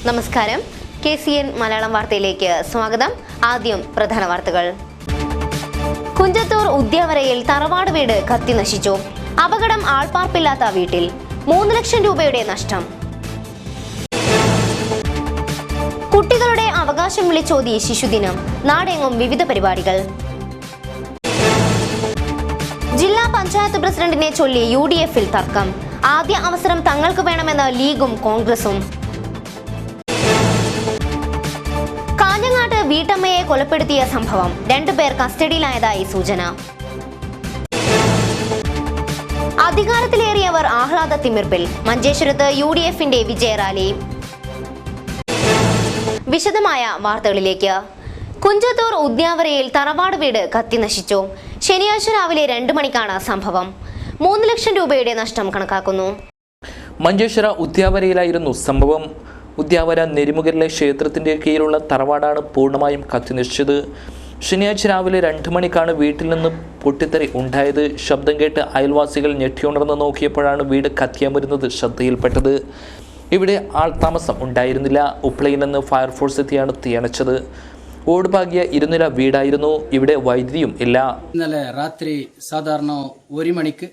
നമസ്കാരം. KCN മലയാളം വാർത്തയിലേക്ക് സ്വാഗതം. ആദ്യം പ്രധാന വാർത്തകൾ. കുഞ്ചത്തൂർ ഉദ്യാവരയിൽ തറവാട് വീട് കത്തി നശിച്ചു. അപകടം ആൾപ്പാർപ്പില്ലാത്ത വീട്ടിൽ. 3 ലക്ഷം രൂപയുടെ നഷ്ടം. കുട്ടികളുടെ അവകാശം വിളിച്ചോതി ശിശുദിനം. നാടെങ്ങും വിവിധ പരിപാടികൾ. ജില്ലാ പഞ്ചായത്ത് പ്രസിഡന്റിനെ ചൊല്ലി UDF-ൽ തർക്കം. ആദ്യ അവസരം തങ്ങൾക്ക് വേണമെന്ന് ലീഗും കോൺഗ്രസും. കാഞ്ഞങ്ങാട്ട് വീട്ടമ്മയെ കൊലപ്പെടുത്തിയ സംഭവം. 2 പേർ കസ്റ്റഡിയിലായതായി സൂചന. അധികാരത്തിലേറിയവർ ആഹ്ലാദ തിമിർപ്പിൽ. മഞ്ചേശ്വരത്ത് UDF-ന്റെ വിജയറാലി. വിശദമായ വാർത്തകളിലേക്ക്. കുഞ്ചത്തൂർ ഉദ്യാവരയിൽ തറവാട് വീട് കത്തി നശിച്ചു. ശനിയാഴ്ച രാവിലെ 2 മണിക്കാണ് സംഭവം. 3 ലക്ഷം രൂപയുടെ നഷ്ടം കണക്കാക്കുന്നു. മഞ്ചേശ്വര ഉദ്യാവരയിലായിരുന്നു സംഭവം. ഉദ്യാവര നെരിമുകരിലെ ക്ഷേത്രത്തിന്റെ കീഴിലുള്ള തറവാടാണ് പൂർണ്ണമായും കത്തിനശിച്ചത്. ശനിയാഴ്ച രാവിലെ 2 മണിക്കാണ് വീട്ടിൽ നിന്ന് പൊട്ടിത്തെറി ഉണ്ടായത്. ശബ്ദം കേട്ട് അയൽവാസികൾ ഞെട്ടിയുണർന്ന് നോക്കിയപ്പോഴാണ് വീട് കത്തിയമരുന്നത് ശ്രദ്ധയിൽപ്പെട്ടത്. ഇവിടെ ആൾതാമസം ഉണ്ടായിരുന്നില്ല. ഉപ്ലയിൽ നിന്ന് ഫയർഫോഴ്സ് എത്തിയാണ് തീയണച്ചത്. ഓടുപാകിയ 2 നില വീടായിരുന്നു. ഇവിടെ വൈദ്യുതിയും ഇല്ല. ഇന്നലെ രാത്രി സാധാരണ 1 മണിക്ക്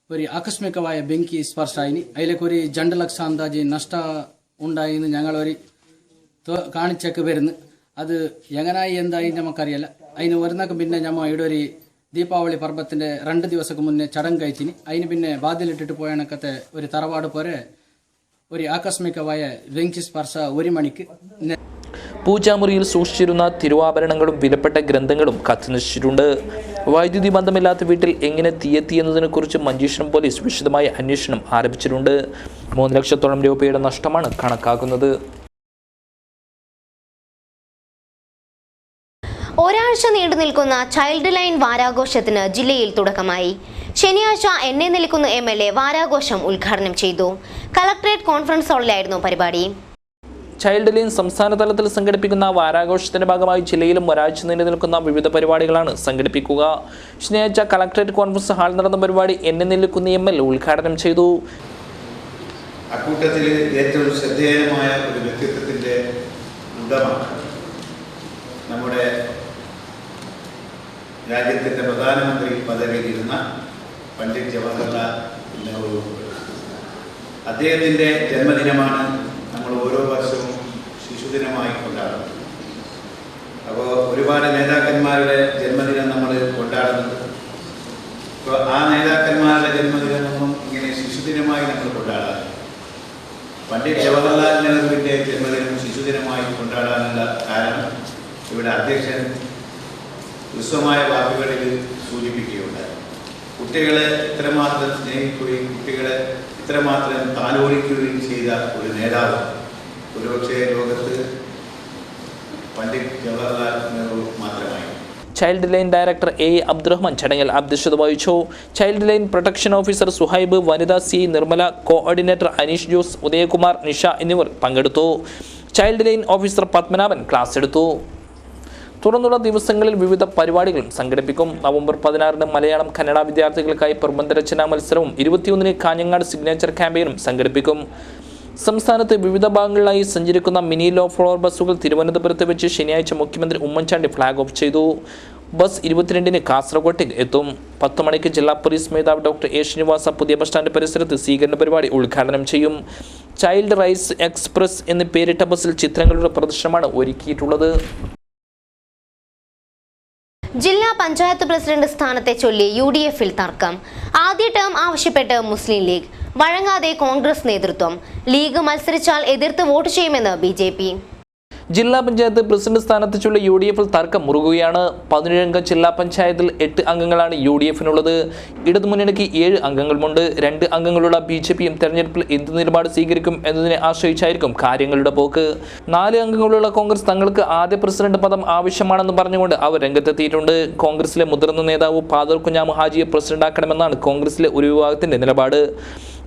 ഒരു ആകസ്മികമായ ബെങ്കി സ്പർശായിനി. അതിലേക്ക് ഒരു 2 ലക്ഷം അന്താജ് നഷ്ട ഉണ്ടായിന്ന് ഞങ്ങൾ ഒരു കാണിച്ചൊക്കെ വരുന്നു. അത് എങ്ങനായി എന്തായി നമുക്കറിയില്ല. അതിന് വരുന്നൊക്കെ പിന്നെ ഞമ്മ ഇവിടെ ഒരു ദീപാവളി പർവ്വത്തിന്റെ 2 ദിവസക്ക് മുന്നേ ചടങ്ങ് കഴിച്ചിന്. അതിന് പിന്നെ വാതിലിട്ടിട്ട് പോയണക്കത്തെ ഒരു തറവാട് പോലെ ഒരു ആകസ്മികമായ ബെങ്കി സ്പർശ 1 മണിക്ക്. പൂജാമുറിയിൽ സൂക്ഷിച്ചിരുന്ന തിരുവാഭരണങ്ങളും വിലപ്പെട്ട ഗ്രന്ഥങ്ങളും കത്തിനശിച്ചിട്ടുണ്ട്. വൈദ്യുതി ബന്ധമില്ലാത്ത വീട്ടിൽ എങ്ങനെ തീയെത്തിയെന്നതിനെ കുറിച്ച് മഞ്ചേശ്വരം പോലീസ് വിശദമായ അന്വേഷണം ആരംഭിച്ചിട്ടുണ്ട്. 3 ലക്ഷത്തോളം രൂപയുടെ നഷ്ടമാണ് കണക്കാക്കുന്നത്. ഒരാഴ്ച നീണ്ടു നിൽക്കുന്ന ചൈൽഡ് ലൈൻ വാരാഘോഷത്തിന് ജില്ലയിൽ തുടക്കമായി. ശനിയാഴ്ച എന്നെ നിൽക്കുന്ന MLA വാരാഘോഷം ഉദ്ഘാടനം ചെയ്തു. കളക്ടറേറ്റ് കോൺഫറൻസ് ഹാളിലായിരുന്നു പരിപാടി. ചൈൽഡ് ലൈൻ സംസ്ഥാന തലത്തിൽ സംഘടിപ്പിക്കുന്ന വാരാഘോഷത്തിന്റെ ഭാഗമായി ജില്ലയിലും ഒരാഴ്ച നീണ്ടു നിൽക്കുന്ന വിവിധ പരിപാടികളാണ് സംഘടിപ്പിക്കുക. ശനിയാഴ്ച കളക്ടറേറ്റ് കോൺഫറൻസ് ഹാൾ നടന്ന പരിപാടി എന്നെ നിൽക്കുന്ന MLA ഉദ്ഘാടനം ചെയ്തു. അക്കൂട്ടത്തിൽ ഏറ്റവും ശ്രദ്ധേയമായ ഒരു വ്യക്തിത്വത്തിന്റെ ഉടമ നമ്മുടെ രാജ്യത്തിന്റെ പ്രധാനമന്ത്രി പദവിയിലിരുന്ന പണ്ഡിറ്റ് ജവഹർലാൽ നെഹ്റു. അദ്ദേഹത്തിന്റെ ജന്മദിനമാണ് നമ്മൾ ഓരോ വർഷവും ശിശുദിനമായി കൊണ്ടാടുന്നത്. അപ്പോൾ ഒരുപാട് നേതാക്കന്മാരുടെ ജന്മദിനം നമ്മൾ കൊണ്ടാടുന്നത്. അപ്പോൾ ആ നേതാക്കന്മാരുടെ ജന്മദിനമൊന്നും ഇങ്ങനെ ശിശുദിനമായി നമ്മൾ കൊണ്ടാടാറ്. പണ്ഡിറ്റ് ജവഹർലാൽ നെഹ്റുവിൻ്റെ ജന്മദിനം ശിശുദിനമായി കൊണ്ടാടാനുള്ള കാരണം ഇവിടെ അധ്യക്ഷൻ ഹ്രസ്വമായ വാക്കുകളിൽ സൂചിപ്പിക്കുകയുണ്ടായി. കുട്ടികളെ ഇത്രമാത്രം സ്നേഹിക്കുകയും കുട്ടികളെ ഇത്രമാത്രം താലോലിക്കുകയും ചെയ്ത ഒരു നേതാവ് ഒരുപക്ഷെ ലോകത്ത് പണ്ഡിറ്റ് ജവഹർലാൽ നെഹ്റു മാത്രമായി. Child line director A. Abdurahman ചടങ്ങിൽ അധ്യക്ഷത വഹിച്ചു. Child line protection officer Suhaib, വനിതാ CI നിർമ്മല, കോഓർഡിനേറ്റർ അനീഷ് ജോസ്, ഉദയകുമാർ, നിഷ എന്നിവർ പങ്കെടുത്തു. Child line officer Padmanabhan class എടുത്തു. തുടർന്നുള്ള ദിവസങ്ങളിൽ വിവിധ പരിപാടികളും സംഘടിപ്പിക്കും. നവംബർ 16 മലയാളം കന്നഡ വിദ്യാർത്ഥികൾക്കായി പ്രബന്ധരചനാ മത്സരവും 21 കാഞ്ഞങ്ങാട് സിഗ്നേച്ചർ ക്യാമ്പയിനും സംഘടിപ്പിക്കും. സംസ്ഥാനത്ത് വിവിധ ഭാഗങ്ങളിലായി സഞ്ചരിക്കുന്ന മിനി ലോ ഫ്ലോർ ബസ്സുകൾ തിരുവനന്തപുരത്ത് വെച്ച് ശനിയാഴ്ച മുഖ്യമന്ത്രി ഉമ്മൻചാണ്ടി ഫ്ലാഗ് ഓഫ് ചെയ്തു. ബസ് 22 കാസർഗോട്ടേക്ക് എത്തും. 10 മണിക്ക് ജില്ലാ പോലീസ് മേധാവി ഡോക്ടർ A. ശ്രീനിവാസ പുതിയ ബസ് സ്റ്റാൻഡ് പരിസരത്ത് സ്വീകരണ പരിപാടി ഉദ്ഘാടനം ചെയ്യും. ചൈൽഡ് റൈറ്റ്സ് എക്സ്പ്രസ് എന്ന് പേരിട്ട ബസ്സിൽ ചിത്രങ്ങളുടെ പ്രദർശനമാണ് ഒരുക്കിയിട്ടുള്ളത്. ജില്ലാ പഞ്ചായത്ത് പ്രസിഡന്റ് സ്ഥാനത്തെ ചൊല്ലി UDF-ൽ തർക്കം. ആദ്യ ടേം ആവശ്യപ്പെട്ട് മുസ്ലിം ലീഗ്. വഴങ്ങാതെ കോൺഗ്രസ് നേതൃത്വം. ലീഗ് മത്സരിച്ചാൽ എതിർത്ത് വോട്ട് ചെയ്യുമെന്ന് BJP. ജില്ലാ പഞ്ചായത്ത് പ്രസിഡന്റ് സ്ഥാനത്ത് ചൊല്ലി UDF-ൽ തർക്കം മുറുകുകയാണ്. 17 അംഗ ജില്ലാ പഞ്ചായത്തിൽ 8 അംഗങ്ങളാണ് UDF-നുള്ളത്. ഇടതുമുന്നണിക്ക് 7 അംഗങ്ങളുമുണ്ട്. 2 അംഗങ്ങളുള്ള BJP-യും തെരഞ്ഞെടുപ്പിൽ എന്ത് നിലപാട് സ്വീകരിക്കും എന്നതിനെ ആശ്രയിച്ചായിരിക്കും കാര്യങ്ങളുടെ പോക്ക്. 4 അംഗങ്ങളുള്ള കോൺഗ്രസ് തങ്ങൾക്ക് ആദ്യ പ്രസിഡന്റ് പദം ആവശ്യമാണെന്ന് പറഞ്ഞുകൊണ്ട് അവർ രംഗത്തെത്തിയിട്ടുണ്ട്. കോൺഗ്രസിലെ മുതിർന്ന നേതാവ് ഫാദർ കുഞ്ഞാമു ഹാജിയെ പ്രസിഡന്റാക്കണമെന്നാണ് കോൺഗ്രസിലെ ഒരു വിഭാഗത്തിന്റെ നിലപാട്.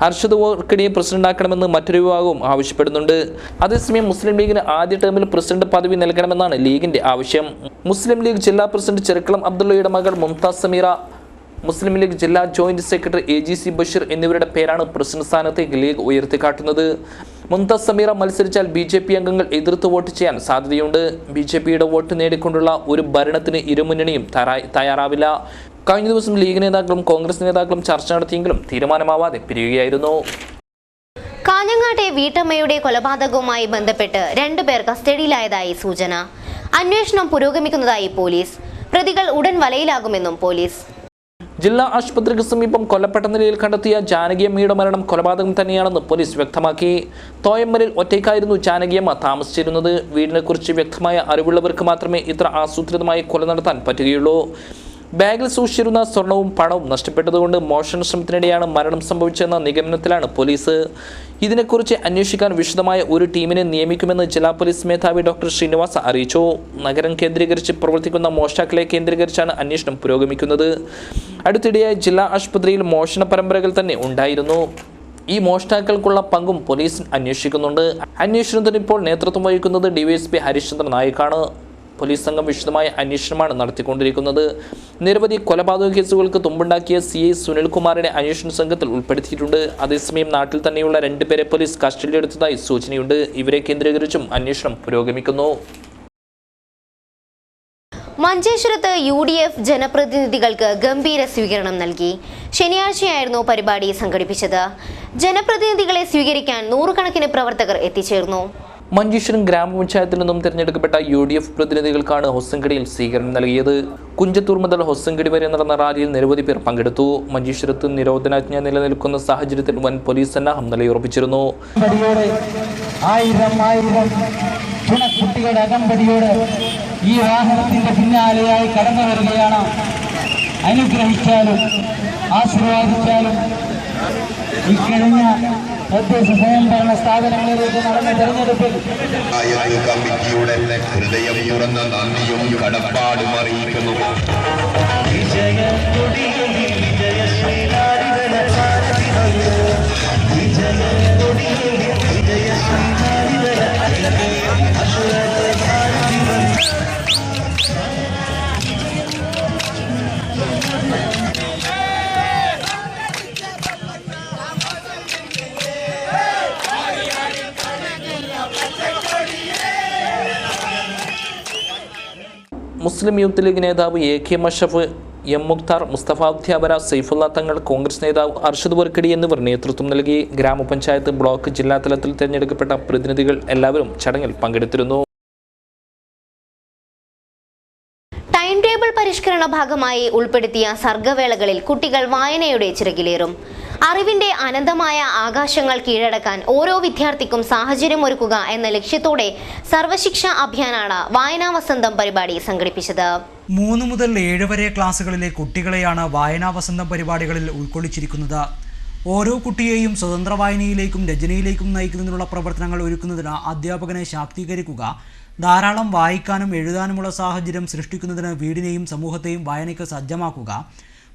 അർഷദ് വർക്കിയെ പ്രസിഡന്റാക്കണമെന്ന് മറ്റൊരു വിഭാഗവും ആവശ്യപ്പെടുന്നുണ്ട്. അതേസമയം മുസ്ലിം ലീഗിന് ആദ്യ ടേമിൽ പ്രസിഡന്റ് പദവി നൽകണമെന്നാണ് ലീഗിന്റെ ആവശ്യം. മുസ്ലിം ലീഗ് ജില്ലാ പ്രസിഡന്റ് ചെറുക്കളം അബ്ദുള്ളയുടെ മകൾ മുംതാസ് സമീറ മുസ്ലിം ലീഗ് ജില്ലാ ജോയിന്റ് സെക്രട്ടറി AGC ബഷീർ എന്നിവരുടെ പേരാണ് പ്രസിഡന്റ് സ്ഥാനത്തേക്ക് ലീഗ് ഉയർത്തിക്കാട്ടുന്നത്. മുംതാസ് സമീറ മത്സരിച്ചാൽ BJP അംഗങ്ങൾ എതിർത്ത് വോട്ട് ചെയ്യാൻ സാധ്യതയുണ്ട്. BJPയുടെ വോട്ട് നേടിക്കൊണ്ടുള്ള ഒരു ഭരണത്തിന് ഇരുമുന്നണിയും തയ്യാറാവില്ല. കഴിഞ്ഞ ദിവസം ലീഗ് നേതാക്കളും കോൺഗ്രസ് നേതാക്കളും ചർച്ച നടത്തിയെങ്കിലും തീരുമാനമാവാതെ പിരിയുകയായിരുന്നു. കാഞ്ഞങ്ങാട്ടെ വീട്ടമ്മയുടെ കൊലപാതകവുമായി ബന്ധപ്പെട്ട് 2 പേർ കസ്റ്റഡിയിലായതായി സൂചന. അന്വേഷണം പുരോഗമിക്കുന്നതായി പോലീസ്. പ്രതികൾ ഉടൻ വലയിലാകുമെന്നും പോലീസ്. ജില്ലാ ആശുപത്രിക്ക് സമീപം കൊല്ലപ്പെട്ട നിലയിൽ കണ്ടെത്തിയ ജാനകിയമ്മയുടെ മരണം കൊലപാതകം തന്നെയാണെന്ന് പോലീസ് വ്യക്തമാക്കി. തോയമ്മലിൽ ഒറ്റയ്ക്കായിരുന്നു ജാനകിയമ്മ താമസിച്ചിരുന്നത്. വീടിനെക്കുറിച്ച് വ്യക്തമായ അറിവുള്ളവർക്ക് മാത്രമേ ഇത്ര ആസൂത്രിതമായി കൊല നടത്താൻ പറ്റുകയുള്ളൂ. ബാഗിൽ സൂക്ഷിച്ചിരുന്ന സ്വർണവും പണവും നഷ്ടപ്പെട്ടതുകൊണ്ട് മോഷണ ശ്രമത്തിനിടെയാണ് മരണം സംഭവിച്ചതെന്ന നിഗമനത്തിലാണ് പോലീസ്. ഇതിനെക്കുറിച്ച് അന്വേഷിക്കാൻ വിശദമായ ഒരു ടീമിനെ നിയമിക്കുമെന്ന് ജില്ലാ പോലീസ് മേധാവി ഡോക്ടർ ശ്രീനിവാസ അറിയിച്ചു. നഗരം കേന്ദ്രീകരിച്ച് പ്രവർത്തിക്കുന്ന മോഷ്ടാക്കളെ കേന്ദ്രീകരിച്ചാണ് അന്വേഷണം പുരോഗമിക്കുന്നത്. അടുത്തിടെയായി ജില്ലാ ആശുപത്രിയിൽ മോഷണ പരമ്പരകൾ തന്നെ ഉണ്ടായിരുന്നു. ഈ മോഷ്ടാക്കൾക്കുള്ള പങ്കും പോലീസ് അന്വേഷിക്കുന്നുണ്ട്. അന്വേഷണത്തിന് ഇപ്പോൾ നേതൃത്വം വഹിക്കുന്നത് DYSP ഹരിശ്ചന്ദ്ര നായിക്കാണ്. പോലീസ് സംഘം വിശദമായ അന്വേഷണമാണ് നടത്തിക്കൊണ്ടിരിക്കുന്നത്. നിരവധി കൊലപാതക കേസുകൾക്ക് തുമ്പുണ്ടാക്കിയ CI സുനിൽകുമാറിനെ അന്വേഷണ സംഘത്തിൽ ഉൾപ്പെടുത്തിയിട്ടുണ്ട്. അതേസമയം നാട്ടിൽ തന്നെയുള്ള 2 പേരെ പോലീസ് കസ്റ്റഡിയിലെടുത്തതായി സൂചനയുണ്ട്. ഇവരെ കേന്ദ്രീകരിച്ചും അന്വേഷണം പുരോഗമിക്കുന്നു. മഞ്ചേശ്വരത്ത് UDF ജനപ്രതിനിധികൾക്ക് ഗംഭീര സ്വീകരണം നൽകി. ശനിയാഴ്ചയായിരുന്നു പരിപാടി സംഘടിപ്പിച്ചത്. ജനപ്രതിനിധികളെ സ്വീകരിക്കാൻ 100 കണക്കിന് പ്രവർത്തകർ എത്തിച്ചേർന്നു. മഞ്ചേശ്വരം ഗ്രാമപഞ്ചായത്തിൽ നിന്നും തിരഞ്ഞെടുക്കപ്പെട്ട UDF പ്രതിനിധികൾക്കാണ് ഹൊസങ്കടിയിൽ സ്വീകരണം നൽകിയത്. കുഞ്ചത്തൂർ മുതൽ ഹൊസങ്കടി വരെ നടന്ന റാലിയിൽ നിരവധി പേർ പങ്കെടുത്തു. മഞ്ചേശ്വരത്ത് നിരോധനാജ്ഞ നിലനിൽക്കുന്ന സാഹചര്യത്തിൽ വൻ പോലീസ് സന്നാഹം നിലയുറപ്പിച്ചിരുന്നു. ഈ വാഹനത്തിന്റെ പിന്നാലെയായി കടന്നു വരികയാണ്. അനുഗ്രഹിച്ചാലും ആശീർവാദിച്ചാലും ഇക്കഴിഞ്ഞ തദ്ദേശ സ്വയംഭരണ സ്ഥാപനങ്ങളിലേക്ക് നടന്ന തെരഞ്ഞെടുപ്പിൽ കമ്മിറ്റിയുടെ ഹൃദയം തുറന്ന നന്ദിയും കടപ്പാടും അറിയിക്കുന്നു. മുസ്ലിം യൂത്ത് ലീഗ് നേതാവ് AK മഷഫ്, M മുഖ്താർ, മുസ്തഫ അധ്യാപന, സൈഫുള്ള തങ്ങൾ, കോൺഗ്രസ് നേതാവ് അർഷദ് വർക്കടി എന്നിവർ നേതൃത്വം നൽകി. ഗ്രാമപഞ്ചായത്ത്, ബ്ലോക്ക്, ജില്ലാ തലത്തിൽ തിരഞ്ഞെടുക്കപ്പെട്ട പ്രതിനിധികൾ എല്ലാവരും ചടങ്ങിൽ പങ്കെടുത്തിരുന്നു. ടൈം ടേബിൾ പരിഷ്കരണ ഭാഗമായി ഉൾപ്പെടുത്തിയ സർഗവേളകളിൽ കുട്ടികൾ വായനയുടെ ചിറകിലേറും. അറിവിന്റെ അനന്തമായ ആകാശങ്ങൾ കീഴടക്കാൻ ഓരോ വിദ്യാർത്ഥിക്കും സാഹചര്യമൊരുക്കുക എന്ന ലക്ഷ്യത്തോടെ സർവശിക്ഷ അഭിയാനാണ് വായനാ വസന്തം പരിപാടി സംഘടിപ്പിച്ചത്. 3 മുതൽ 7 വരെ ക്ലാസ്സുകളിലെ കുട്ടികളെയാണ് വായനാ വസന്തം പരിപാടികളിൽ ഉൾക്കൊള്ളിച്ചിരിക്കുന്നത്. ഓരോ കുട്ടിയെയും സ്വതന്ത്ര വായനയിലേക്കും രചനയിലേക്കും നയിക്കുന്നതിനുള്ള പ്രവർത്തനങ്ങൾ ഒരുക്കുന്നതിന് അധ്യാപകനെ ശാക്തീകരിക്കുക, ധാരാളം വായിക്കാനും എഴുതാനുമുള്ള സാഹചര്യം സൃഷ്ടിക്കുന്നതിന് വീടിനെയും സമൂഹത്തെയും വായനയ്ക്ക് സജ്ജമാക്കുക,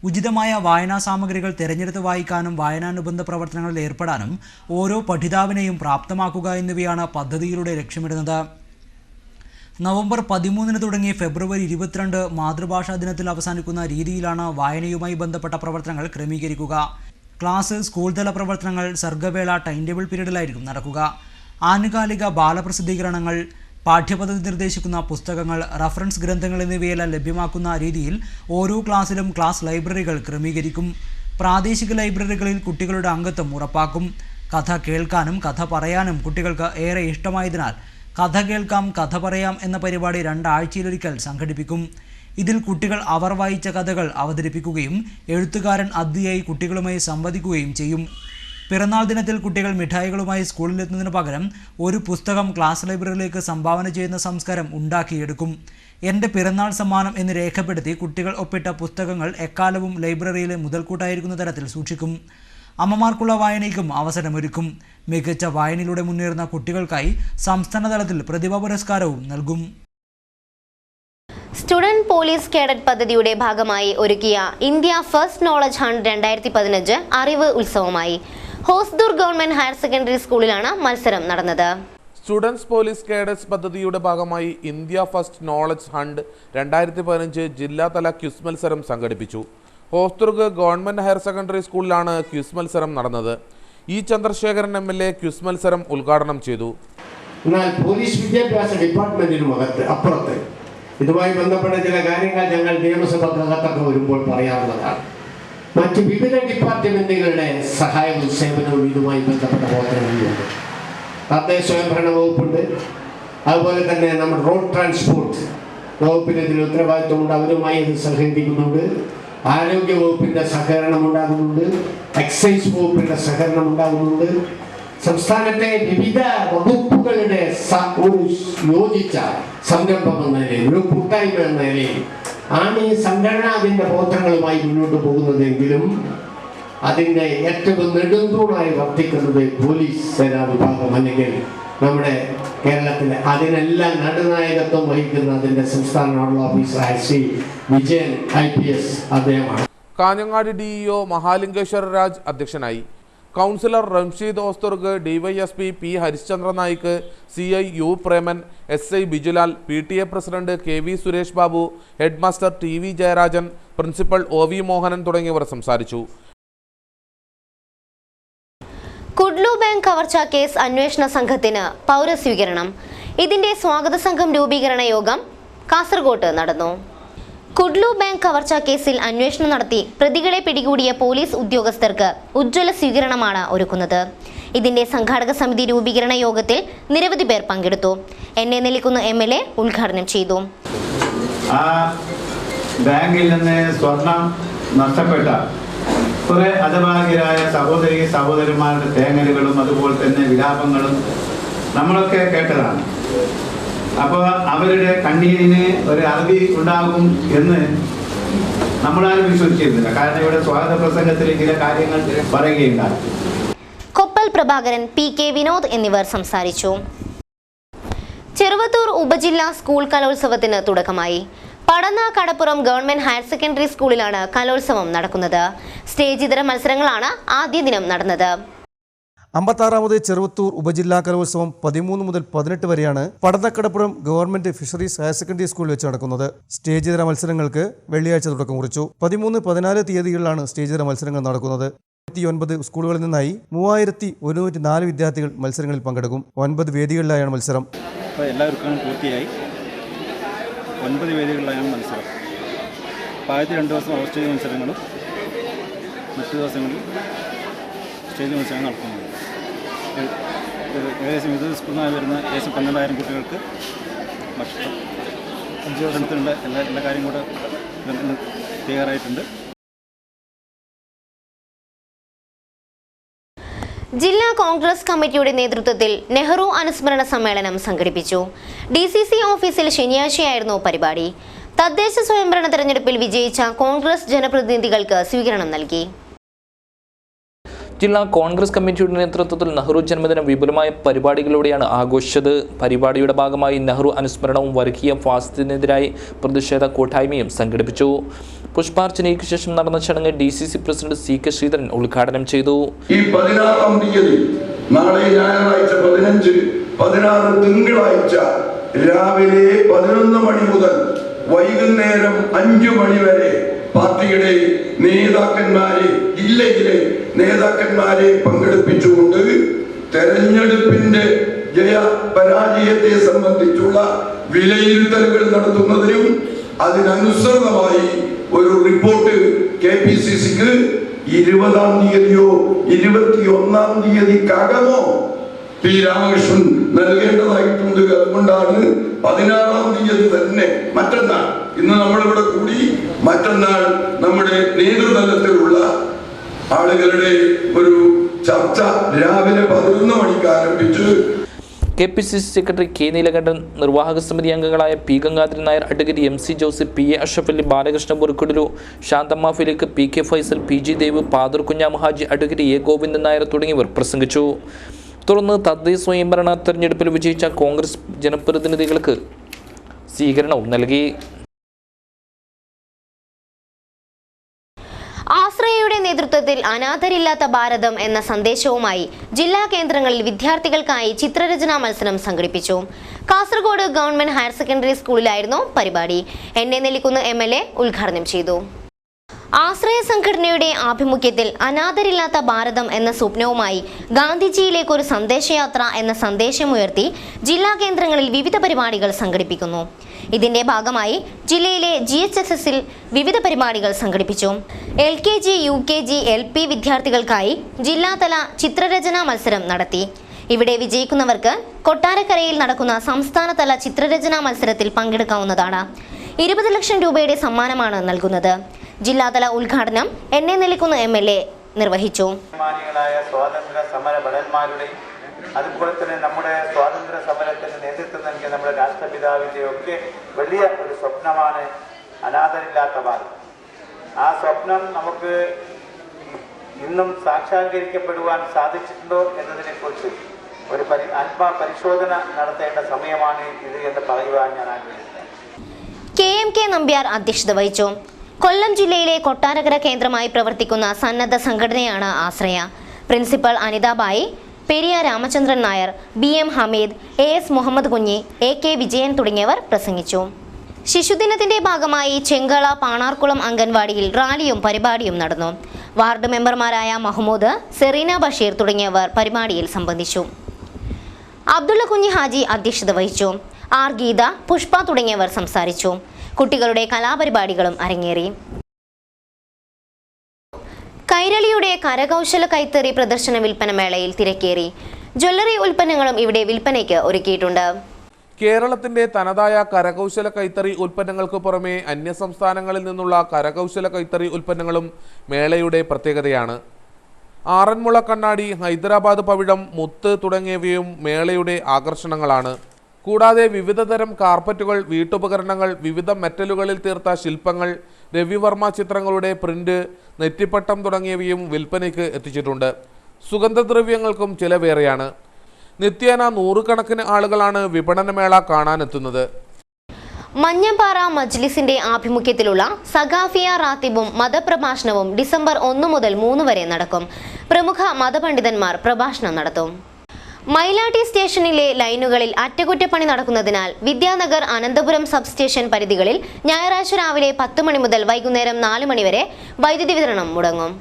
ഉചിതമായ വായനാ സാമഗ്രികൾ തിരഞ്ഞെടുത്ത് വായിക്കാനും വായനാനുബന്ധ പ്രവർത്തനങ്ങളിൽ ഏർപ്പെടാനും ഓരോ പഠിതാവിനെയും പ്രാപ്തമാക്കുക എന്നിവയാണ് പദ്ധതിയിലൂടെ ലക്ഷ്യമിടുന്നത്. നവംബർ 13 തുടങ്ങി ഫെബ്രുവരി 22 മാതൃഭാഷാ ദിനത്തിൽ അവസാനിക്കുന്ന രീതിയിലാണ് വായനയുമായി ബന്ധപ്പെട്ട പ്രവർത്തനങ്ങൾ ക്രമീകരിക്കുക. ക്ലാസ്, സ്കൂൾ തല പ്രവർത്തനങ്ങൾ, സർഗവേള ടൈം ടേബിൾ പീരീഡിലായിരിക്കും നടക്കുക. ആനുകാലിക ബാലപ്രസിദ്ധീകരണങ്ങൾ, പാഠ്യപദ്ധതി നിർദ്ദേശിക്കുന്ന പുസ്തകങ്ങൾ, റഫറൻസ് ഗ്രന്ഥങ്ങൾ എന്നിവയെല്ലാം ലഭ്യമാക്കുന്ന രീതിയിൽ ഓരോ ക്ലാസ്സിലും ക്ലാസ് ലൈബ്രറികൾ ക്രമീകരിക്കും. പ്രാദേശിക ലൈബ്രറികളിൽ കുട്ടികളുടെ അംഗത്വം ഉറപ്പാക്കും. കഥ കേൾക്കാനും കഥ പറയാനും കുട്ടികൾക്ക് ഏറെ ഇഷ്ടമായതിനാൽ കഥ കേൾക്കാം കഥ പറയാം എന്ന പരിപാടി 2 ആഴ്ചയിലൊരിക്കൽ സംഘടിപ്പിക്കും. ഇതിൽ കുട്ടികൾ അവർ വായിച്ച കഥകൾ അവതരിപ്പിക്കുകയും എഴുത്തുകാരൻ അതിഥിയായി കുട്ടികളുമായി സംവദിക്കുകയും ചെയ്യും. പിറന്നാൾ ദിനത്തിൽ കുട്ടികൾ മിഠായികളുമായി സ്കൂളിലെത്തുന്നതിന് പകരം ഒരു പുസ്തകം ക്ലാസ് ലൈബ്രറിയിലേക്ക് സംഭാവന ചെയ്യുന്ന സംസ്കാരം ഉണ്ടാക്കിയെടുക്കും. എൻ്റെ പിറന്നാൾ സമ്മാനം എന്ന് രേഖപ്പെടുത്തി കുട്ടികൾ ഒപ്പിട്ട പുസ്തകങ്ങൾ എക്കാലവും ലൈബ്രറിയിലെ മുതൽക്കൂട്ടായിരിക്കുന്ന തരത്തിൽ സൂക്ഷിക്കും. അമ്മമാർക്കുള്ള വായനയ്ക്കും അവസരമൊരുക്കും. മികച്ച വായനയിലൂടെ മുന്നേറുന്ന കുട്ടികൾക്കായി സംസ്ഥാന തലത്തിൽ പ്രതിഭാ പുരസ്കാരവും നൽകും. സ്റ്റുഡന്റ് പോലീസ് കേഡറ്റ് പദ്ധതിയുടെ ഭാഗമായി ഒരുക്കിയ ഇന്ത്യ ഫസ്റ്റ് നോളജ് ഹണ്ട് 2015 അറിവ് ഉത്സവമായി. ഹോസ്ദൂർ ഗവൺമെന്റ് ഹയർ സെക്കൻഡറി സ്കൂളിലാണ് മത്സരം നടന്നത്. സ്റ്റുഡൻസ് പോലീസ് കേഡറ്റ്സ് പദ്ധതിയുടെ ഭാഗമായി ഇന്ത്യ ഫസ്റ്റ് നോളജ് ഹണ്ട് 2015 ജില്ലാതല ക്വിസ് മത്സരം സംഘടിപ്പിച്ചു. ഹോസ്ദുർഗ് ഗവൺമെന്റ് ഹയർ സെക്കൻഡറി സ്കൂളിലാണ് ക്വിസ് മത്സരം നടന്നത്. ഇ ചന്ദ്രശേഖരൻ MLA ക്വിസ് മത്സരം ഉദ്ഘാടനം ചെയ്തു. എന്നാൽ പോലീസ് വിദ്യാഭ്യാസ ഡിപ്പാർട്ട്മെന്റിനും അപ്പുറത്ത് ഇതുമായി ബന്ധപ്പെട്ട ചില കാര്യങ്ങൾ ഞങ്ങൾ നിയമസഭക്കകത്തൊക്കെ വരുമ്പോൾ പറയാറുള്ളതാണ്. മറ്റ് വിവിധ ഡിപ്പാർട്ട്മെന്റുകളുടെ സഹായവും സേവനവും ഇതുമായി ബന്ധപ്പെട്ട പ്രവർത്തനങ്ങളുണ്ട്. തദ്ദേശ സ്വയംഭരണ വകുപ്പുണ്ട്, അതുപോലെ തന്നെ നമ്മുടെ റോഡ് ട്രാൻസ്പോർട്ട് വകുപ്പിന് ഇതിന് ഉത്തരവാദിത്വമുണ്ട്, അവരുമായി ഇത് സഹകരിക്കുന്നുണ്ട്. ആരോഗ്യ വകുപ്പിന്റെ സഹകരണം ഉണ്ടാകുന്നുണ്ട്, എക്സൈസ് വകുപ്പിന്റെ സഹകരണം ഉണ്ടാകുന്നുണ്ട്. സംസ്ഥാനത്തെ വിവിധ വകുപ്പുകളുടെ ഒരു യോജിച്ച സംരംഭം എന്ന നിലയിൽ, ഒരു കൂട്ടായ്മ എന്ന നിലയിൽ ആണ് ഈ സംഘടന അതിൻ്റെ പ്രവർത്തനങ്ങളുമായി മുന്നോട്ട് പോകുന്നതെങ്കിലും അതിൻ്റെ ഏറ്റവും നെടുന്തൂണായി വർത്തിക്കുന്നത് പോലീസ് സേനാ വിഭാഗം, അല്ലെങ്കിൽ നമ്മുടെ കേരളത്തിലെ അതിനെല്ലാം നടുനായകത്വം വഹിക്കുന്ന അതിൻ്റെ സംസ്ഥാന നോഡൽ ഓഫീസറായ ശ്രീ വിജയൻ IPS അദ്ദേഹമാണ്. കാഞ്ഞങ്ങാട് DEO മഹാലിംഗേശ്വര രാജ് അധ്യക്ഷനായി. Councillor Ramsheed Hosdurg, DYSP P Harishchandra Naik, CI U Preman, SI Bijulal, PTA president KV Suresh Babu, head master TV Jayarajan, principal OV Mohanan തുടങ്ങിയവർ സംസാരിച്ചു. കുഡ്ലു ബാങ്ക് കവർച്ചാ കേസ് അന്വേഷണ സംഘത്തിന് പൗരസ്വീകരണം. ഇതിന്റെ സ്വാഗത സംഘം രൂപീകരണ യോഗം കാസർഗോട്ട് നടന്നു. കുഡ്ലു ബാങ്ക് കവർച്ചാ കേസിൽ അന്വേഷണം നടത്തി പ്രതികളെ പിടികൂടിയ പോലീസ് ഉദ്യോഗസ്ഥർക്ക് ഉജ്ജ്വല സ്വീകരണമാണ് ഒരുക്കുന്നത്. ഇതിന്റെ സംഘാടക സമിതി രൂപീകരണ യോഗത്തിൽ നിരവധി പേർ പങ്കെടുത്തു. എന്നെ നെല്ലിക്കുന്ന് MLA ഉദ്ഘാടനം ചെയ്തു. ആ ബാങ്കിൽ നിന്ന് സ്വർണം നഷ്ടപ്പെട്ട കുറെ ഹതഭാഗ്യരായ സഹോദരന്മാരുടെ തേങ്ങലുകളും അതുപോലെ തന്നെ വിലാപങ്ങളും നമ്മളൊക്കെ കേട്ടതാണ്. അപ്പോൾ അവരുടെ കണ്ണീരിന് ഒരു അറുതി ഉണ്ടാകും എന്ന് നമ്മളാരും വിശ്വസിച്ചിരുന്നില്ല. കാരണം ഇവിടെ സ്വാഗത പ്രസംഗത്തിൽ ചില കാര്യങ്ങൾ പറയുകയുണ്ടായി. കൊപ്പൽ പ്രഭാകരൻ, PK വിനോദ് എന്നിവർ സംസാരിച്ചു. ചെറുവത്തൂർ ഉപജില്ലാ സ്കൂൾ കലോത്സവത്തിന് തുടക്കമായി. പടന്ന കടപ്പുറം ഗവൺമെന്റ് ഹയർ സെക്കൻഡറി സ്കൂളിലാണ് കലോത്സവം നടക്കുന്നത്. സ്റ്റേജ് ഇതര മത്സരങ്ങളാണ് ആദ്യ ദിനം നടന്നത്. 56ാമത് ചെറുവത്തൂർ ഉപജില്ലാ കലോത്സവം 13 മുതൽ 18 വരെയാണ് Padannakkadappuram government fisheries higher secondary സ്കൂളിൽ വെച്ച് നടക്കുന്നത്. സ്റ്റേജ് ഇതര മത്സരങ്ങൾക്ക് വെള്ളിയാഴ്ച തുടക്കം കുറിച്ചു. 13, 14 തീയതികളിലാണ് സ്റ്റേജ് ഇതര മത്സരങ്ങൾ നടക്കുന്നത്. 29 സ്കൂളുകളിൽ നിന്നായി 3104 വിദ്യാർത്ഥികൾ മത്സരങ്ങളിൽ പങ്കെടുക്കും. 9 വേദികളിലായാണ് മത്സരം. എല്ലാവർക്കും പൂർത്തിയായി 9 വേദികളിലായാണ് മത്സരം. ആദ്യത്തെ 2 ദിവസം സ്റ്റേജ് മത്സരങ്ങളും മറ്റു ദിവസങ്ങളിൽ സ്റ്റേജ് മത്സരങ്ങൾ നടത്തുന്നത്. ഏകദേശം ഇത് സ്കൂളിൽ നിന്നായി വരുന്ന ഏകദേശം 12,000 കുട്ടികൾക്ക് ഭക്ഷണത്തിനുള്ള എല്ലാ കാര്യം കൂടെ തയ്യാറായിട്ടുണ്ട്. ജില്ലാ കോൺഗ്രസ് കമ്മിറ്റിയുടെ നേതൃത്വത്തിൽ നെഹ്റു അനുസ്മരണ സമ്മേളനം സംഘടിപ്പിച്ചു. DCC ഓഫീസിൽ ശനിയാഴ്ചയായിരുന്നു പരിപാടി. തദ്ദേശ സ്വയംഭരണ തെരഞ്ഞെടുപ്പിൽ വിജയിച്ച കോൺഗ്രസ് ജനപ്രതിനിധികൾക്ക് സ്വീകരണം നൽകി. ജില്ലാ കോൺഗ്രസ് കമ്മിറ്റിയുടെ നേതൃത്വത്തിൽ നെഹ്റു ജന്മദിനം വിപുലമായ പരിപാടികളിലൂടെയാണ് ആഘോഷിച്ചത്. പരിപാടിയുടെ ഭാഗമായി നെഹ്റു അനുസ്മരണവും വർഗീയ ഫാസിസത്തിനെതിരായി പ്രതിഷേധ കൂട്ടായ്മയും സംഘടിപ്പിച്ചു. പുഷ്പാർച്ചനയ്ക്ക് ശേഷം നടന്ന ചടങ്ങ് DCC പ്രസിഡന്റ് CK ശ്രീധരൻ ഉദ്ഘാടനം ചെയ്തു. ഈ 16-ാം തീയതി നാളെ ഞായറാഴ്ച 15, 16 തിങ്കളാഴ്ച രാവിലെ 11 മണി മുതൽ വൈകുന്നേരം 5 മണി വരെ പാർട്ടിയുടെ നേതാക്കന്മാരെ, ജില്ലയിലെ നേതാക്കന്മാരെ പങ്കെടുപ്പിച്ചുകൊണ്ട് തെരഞ്ഞെടുപ്പിന്റെ ജയപരാജയത്തെ സംബന്ധിച്ചുള്ള വിലയിരുത്തലുകൾ നടത്തുന്നതിനും അതിനനുസൃതമായി ഒരു റിപ്പോർട്ട് KPCCക്ക് 20-ാം തീയതിയോ 21-ാം തീയതിക്കകമോ P രാമകൃഷ്ണൻ നൽകേണ്ടതായിട്ടുണ്ട്. അതുകൊണ്ടാണ് 16-ാം തീയതി തന്നെ, മറ്റന്നാൾ, ഇന്ന് നമ്മളിവിടെ കൂടി മറ്റന്നാൾ നമ്മുടെ നേതൃതലത്തിലുള്ള ആളുകളുടെ ഒരു ചർച്ച രാവിലെ 11 മണിക്ക് ആരംഭിച്ച് KPCC സെക്രട്ടറി K നീലകണ്ഠൻ, നിർവാഹക സമിതി അംഗങ്ങളായ P Gangadharan Nair, advocate MC Joseph, PA Ashraf Ali, Balakrishna ബുർക്കുടലു, ശാന്തമ്മ ഫിലിക്ക്, PK ഫൈസൽ, PG ദേവ്, പാദർ കുഞ്ഞാമഹാജി, അഡ്വക്കേറ്റ് A ഗോവിന്ദൻ നായർ തുടങ്ങിയവർ പ്രസംഗിച്ചു. തുടർന്ന് തദ്ദേശ സ്വയംഭരണ തെരഞ്ഞെടുപ്പിൽ വിജയിച്ച കോൺഗ്രസ് ജനപ്രതിനിധികൾക്ക് സ്വീകരണവും നൽകി. ആശ്രയയുടെ നേതൃത്വത്തിൽ അനാഥരില്ലാത്ത ഭാരതം എന്ന സന്ദേശവുമായി ജില്ലാ കേന്ദ്രങ്ങളിൽ വിദ്യാർത്ഥികൾക്കായി ചിത്രരചനാ മത്സരം സംഘടിപ്പിച്ചു. കാസർഗോഡ് ഗവൺമെന്റ് ഹയർ സെക്കൻഡറി സ്കൂളിലായിരുന്നു പരിപാടി. എന്നെ നെല്ലിക്കുന്ന് MLA ഉദ്ഘാടനം ചെയ്തു. ആശ്രയ സംഘടനയുടെ ആഭിമുഖ്യത്തിൽ അനാഥരില്ലാത്ത ഭാരതം എന്ന സ്വപ്നവുമായി ഗാന്ധിജിയിലേക്ക് ഒരു സന്ദേശയാത്ര എന്ന സന്ദേശമുയർത്തി ജില്ലാ കേന്ദ്രങ്ങളിൽ വിവിധ പരിപാടികൾ സംഘടിപ്പിക്കുന്നു. ഇതിന്റെ ഭാഗമായി ജില്ലയിലെ GHSSൽ വിവിധ പരിപാടികൾ സംഘടിപ്പിച്ചു. LKG, UKG, LP വിദ്യാർത്ഥികൾക്കായി ജില്ലാതല ചിത്രരചനാ മത്സരം നടത്തി. ഇവിടെ വിജയിക്കുന്നവർക്ക് കൊട്ടാരക്കരയിൽ നടക്കുന്ന സംസ്ഥാനതല ചിത്രരചനാ മത്സരത്തിൽ പങ്കെടുക്കാവുന്നതാണ്. 20 ലക്ഷം രൂപയുടെ സമ്മാനമാണ് നൽകുന്നത്. ജില്ലാതല ഉദ്ഘാടനം NA നെല്ലിക്കുന്ന് MLA നിർവഹിച്ചു. സ്വാതന്ത്ര്യ സമര ഭടന്മാരുടെയും അതുപോലെ തന്നെ നമ്മുടെ സ്വാതന്ത്ര്യ സമരത്തിന് നേതൃത്വം നൽകിയ നമ്മുടെ രാഷ്ട്രപിതാവിൻ്റെ ഒക്കെ വലിയ ഒരു സ്വപ്നമാണ് അനാഥരില്ലാത്ത ഭാരതം. ആ സ്വപ്നം നമുക്ക് ഇന്നും സാക്ഷാത്കരിക്കപ്പെടുവാൻ സാധിച്ചിട്ടുണ്ടോ എന്നതിനെക്കുറിച്ച് ഒരു ആത്മപരിശോധന നടത്തേണ്ട സമയമാണ് ഇത് എന്ന് പറയുവാൻ ഞാൻ ആഗ്രഹിക്കുന്നു. KMK നമ്പ്യാർ അധ്യക്ഷത വഹിച്ചു. കൊല്ലം ജില്ലയിലെ കൊട്ടാരക്കര കേന്ദ്രമായി പ്രവർത്തിക്കുന്ന സന്നദ്ധ സംഘടനയാണ് Ashraya. Principal Anithabai, Periya Ramachandran Nair, BM Hameed, AS Muhammad Kunhi, AK Vijayan തുടങ്ങിയവർ പ്രസംഗിച്ചു. ശിശുദിനത്തിന്റെ ഭാഗമായി ചെങ്കള പാണാർക്കുളം അംഗൻവാടിയിൽ റാലിയും പരിപാടിയും നടന്നു. വാർഡ് മെമ്പർമാരായ മഹ്മൂദ്, സെറീന ബഷീർ തുടങ്ങിയവർ പരിപാടിയിൽ സംബന്ധിച്ചു. അബ്ദുള്ള കുഞ്ഞി ഹാജി അധ്യക്ഷത വഹിച്ചു. R ഗീത, പുഷ്പ തുടങ്ങിയവർ സംസാരിച്ചു. കുട്ടികളുടെ കലാപരിപാടികളും അരങ്ങേറി. കൈരളിയുടെ കരകൗശല കൈത്തറി പ്രദർശന വിൽപ്പന മേളയിൽ തിരക്കേറി. ജ്വല്ലറി ഉൽപ്പന്നങ്ങളും ഇവിടെ വിൽപ്പനയ്ക്ക് ഒരുക്കിയിട്ടുണ്ട്. കേരളത്തിന്റെ തനതായ കരകൗശല കൈത്തറി ഉൽപ്പന്നങ്ങൾക്ക് പുറമെ അന്യസംസ്ഥാനങ്ങളിൽ നിന്നുള്ള കരകൗശല കൈത്തറി ഉൽപ്പന്നങ്ങളും മേളയുടെ പ്രത്യേകതയാണ്. ആറന്മുള കണ്ണാടി, ഹൈദരാബാദ് പവിഴം, മുത്ത് തുടങ്ങിയവയും മേളയുടെ ആകർഷണങ്ങളാണ്. കൂടാതെ വിവിധതരം കാർപ്പറ്റുകൾ, വീട്ടുപകരണങ്ങൾ, വിവിധ മെറ്റലുകളിൽ തീർത്ത ശില്പങ്ങൾ, രവിവർമ്മ ചിത്രങ്ങളുടെ പ്രിന്റ്, നെറ്റിപ്പട്ടം തുടങ്ങിയവയും വിൽപ്പനയ്ക്ക് എത്തിച്ചിട്ടുണ്ട്. സുഗന്ധദ്രവ്യങ്ങൾക്കും ചിലവേറെയാണ്. നിത്യേന നൂറുകണക്കിന് ആളുകളാണ് വിപണനമേള കാണാനെത്തുന്നത്. മഞ്ഞപ്പാറ മജ്ലിസിന്റെ ആഭിമുഖ്യത്തിലുള്ള സഖാഫിയ റാത്തിബും മതപ്രഭാഷണവും ഡിസംബർ 1 മുതൽ 3 വരെ നടക്കും. പ്രമുഖ മതപണ്ഡിതന്മാർ പ്രഭാഷണം നടത്തും. മൈലാട്ടി സ്റ്റേഷനിലെ ലൈനുകളിൽ അറ്റകുറ്റപ്പണി നടക്കുന്നതിനാൽ വിദ്യാനഗർ, അനന്തപുരം സബ് സ്റ്റേഷൻ പരിധികളിൽ ഞായറാഴ്ച രാവിലെ 10 മണി മുതൽ വൈകുന്നേരം 4 മണി വരെ വൈദ്യുതി വിതരണം മുടങ്ങും.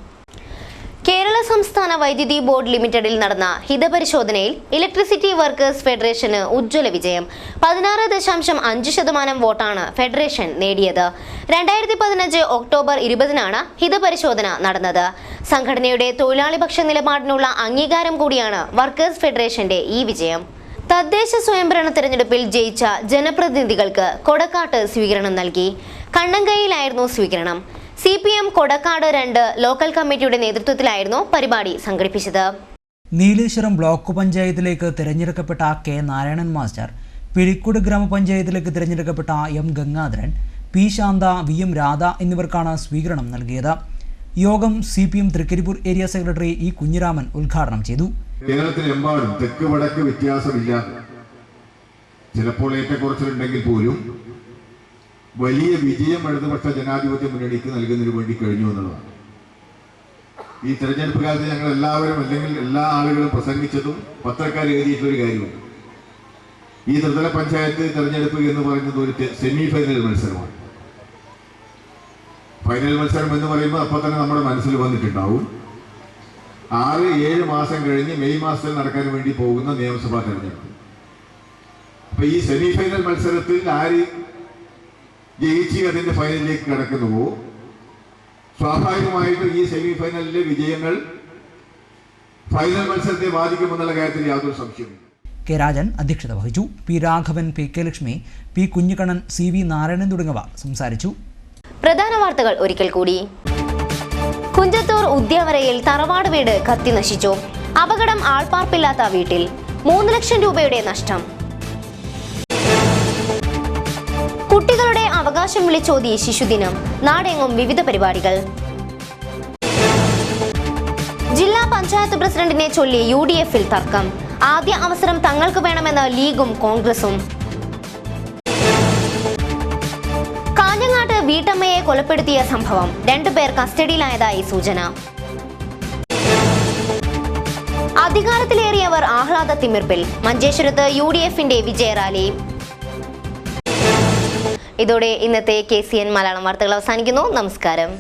കേരള സംസ്ഥാന വൈദ്യുതി ബോർഡ് ലിമിറ്റഡിൽ നടന്ന ഹിതപരിശോധനയിൽ ഇലക്ട്രിസിറ്റി വർക്കേഴ്സ് ഫെഡറേഷന് ഉജ്ജ്വല വിജയം. 16.5% വോട്ടാണ് ഫെഡറേഷൻ നേടിയത്. 2015 ഒക്ടോബർ 20-നാണ് ഹിതപരിശോധന നടന്നത്. സംഘടനയുടെ തൊഴിലാളിപക്ഷ നിലപാടിനുള്ള അംഗീകാരം കൂടിയാണ് വർക്കേഴ്സ് ഫെഡറേഷന്റെ ഈ വിജയം. തദ്ദേശ സ്വയംഭരണ തെരഞ്ഞെടുപ്പിൽ ജയിച്ച ജനപ്രതിനിധികൾക്ക് കൊടക്കാട്ട് സ്വീകരണം നൽകി. കണ്ണങ്കയിലായിരുന്നു സ്വീകരണം. CPM കൊടക്കാട് 2 ലോക്കൽ കമ്മിറ്റിയുടെ നേതൃത്വത്തിലായിരുന്നു പരിപാടി സംഘടിപ്പിച്ചത്. നീലേശ്വരം ബ്ലോക്ക് പഞ്ചായത്തിലേക്ക് തിരഞ്ഞെടുക്കപ്പെട്ട K നാരായണൻ മാസ്റ്റർ, പിഴിക്കുട് ഗ്രാമപഞ്ചായത്തിലേക്ക് തിരഞ്ഞെടുക്കപ്പെട്ട M Gangadharan, P Shantha, VM Radha എന്നിവർക്കാണ് സ്വീകരണം നൽകിയത്. യോഗം CPM Thrikaripur area secretary E Kunhiraman ഉദ്ഘാടനം ചെയ്തു. കേരളത്തിലെമ്പാടും തെക്ക് വടക്ക് വ്യത്യാസമില്ലാതെ ചിലപ്പോൾ ഏറ്റക്കുറച്ചിലുണ്ടെങ്കിൽ പോലും വലിയ വിജയം ഇടതുപക്ഷ ജനാധിപത്യ മുന്നണിക്ക് നൽകുന്നതിന് വേണ്ടി കഴിഞ്ഞു എന്നുള്ളതാണ്. ഈ തെരഞ്ഞെടുപ്പ് കാലത്ത് ഞങ്ങൾ എല്ലാവരും അല്ലെങ്കിൽ എല്ലാ ആളുകളും പ്രസംഗിച്ചതും പത്രക്കാർ എഴുതിയിട്ടൊരു കാര്യമുണ്ട്. ഈ ത്രിതല പഞ്ചായത്ത് തെരഞ്ഞെടുപ്പ് എന്ന് പറയുന്നത് ഒരു സെമി ഫൈനൽ മത്സരമാണ്. ഫൈനൽ മത്സരം എന്ന് പറയുമ്പോൾ അപ്പോൾ തന്നെ നമ്മുടെ മനസ്സിൽ വന്നിട്ടുണ്ടാവും 6-7 മാസം കഴിഞ്ഞ് മെയ് മാസത്തിൽ നടക്കാൻ വേണ്ടി പോകുന്ന നിയമസഭാ തെരഞ്ഞെടുപ്പ്. അപ്പൊ ഈ സെമി ഫൈനൽ മത്സരത്തിൽ ആര് ജയിച്ച് അതിന്റെ ഫൈനലിലേക്ക് കടക്കുന്നുവോ സ്വാഭാവികമായിട്ടും ഈ സെമി ഫൈനലിലെ വിജയങ്ങൾ ഫൈനൽ മത്സരത്തെ ബാധിക്കുമെന്നുള്ള കാര്യത്തിൽ യാതൊരു സംശയമില്ല. K രാജൻ അധ്യക്ഷത വഹിച്ചു. P Raghavan, PK Lakshmi, P Kunhikannan, CV Narayanan തുടങ്ങിയവർ സംസാരിച്ചു. പ്രധാന വാർത്തകൾ ഒരിക്കൽ കൂടി. കുഞ്ചത്തൂർ ഉദ്യാവരയിൽ തറവാട് വീട് കത്തി നശിച്ചു. അപകടം ആൾപ്പാർപ്പില്ലാത്ത വീട്ടിൽ. 3 ലക്ഷം രൂപയുടെ നഷ്ടം. കുട്ടികളുടെ അവകാശം വിളിച്ചോതി ശിശുദിനം. നാടെങ്ങും വിവിധ പരിപാടികൾ. ജില്ലാ പഞ്ചായത്ത് പ്രസിഡന്റിനെ ചൊല്ലി UDF-ൽ തർക്കം. ആദ്യ അവസരം തങ്ങൾക്ക് വേണമെന്ന് ലീഗും കോൺഗ്രസും. കാഞ്ഞങ്ങാട്ട് വീട്ടമ്മയെ കൊലപ്പെടുത്തിയ സംഭവം. 2 പേർ കസ്റ്റഡിയിലായതായി സൂചന. അധികാരത്തിലേറിയവർ ആഹ്ലാദ തിമിർപ്പിൽ. മഞ്ചേശ്വരത്ത് UDF-ന്റെ വിജയറാലി. ഇതോടെ ഇന്നത്തെ KCN മലയാളം വാർത്തകൾ അവസാനിക്കുന്നു. നമസ്കാരം.